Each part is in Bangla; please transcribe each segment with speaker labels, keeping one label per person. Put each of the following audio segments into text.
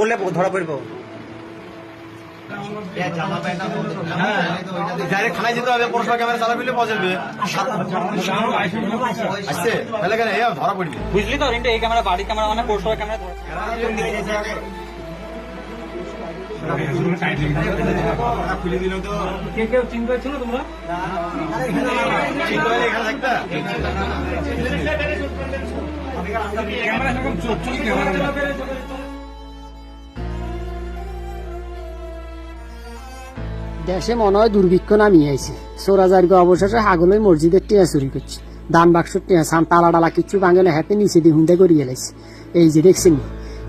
Speaker 1: পড়লে ধরা পড়বো। ডাইরেক্ট থানায় যেতে হবে, পৌরসভা ক্যামেরা চালা ফেললে পাওয়া যাবে। আসছে তাহলে কেন ধরা পড়বে,
Speaker 2: বুঝলি তো? এই ক্যামেরা বাড়ি ক্যামেরা মানে পৌরসভা ক্যামেরা
Speaker 1: খুলে দিল তো।
Speaker 2: কেউ চিন্তা হচ্ছিল তোমরা
Speaker 3: দেশে মনে হয় দুর্ভিক্ষ নামিয়ে আইছে। চোরাজারকে অবশেষে হাগলই মসজিদের টিয়া চুরি করছে, দান বাক্সর টিয়া সান তালা ডালা কিচ্ছু ভাঙে না, হাতে নিচে দিয়ে হুন্দা করিয়ে লাইছে। এই যে দেখছেন,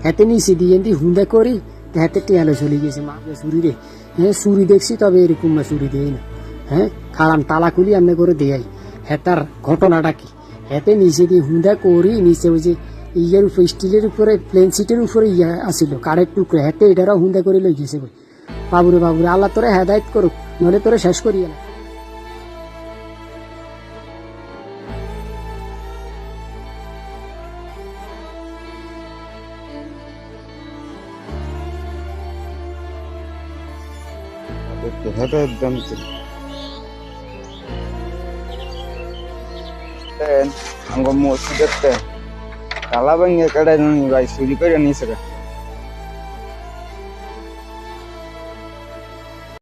Speaker 3: হাতে নিচে দিয়ে হুন্দা করি হাতে টিয়ালে চলে গেছে। মা চুরি রে, হ্যাঁ চুরি দেখছি, তবে এরকম না চুরি দেয় না। হ্যাঁ খারাম তালা খুলি এমনি করে দেয়। হেতার ঘটনাটা কি, হাতে নিচে দিয়ে হুন্দা করি নিচে ওই যে ইয়ের উপরে স্টিলের উপরে প্লেন সিটের উপরে ইয়ে আসিল কারের টুকরে, হাতে এটারও হুন্দা করে লই গেছে। বাবুরে বাবুরে, আল্লাহ তোরে হেদায়েত করুক, নইলে তোরে শেষ করিয়ে না।
Speaker 4: মসজিদের তালা ভাঙিয়ে কেটে ভাই চুরি করে নিয়েছে।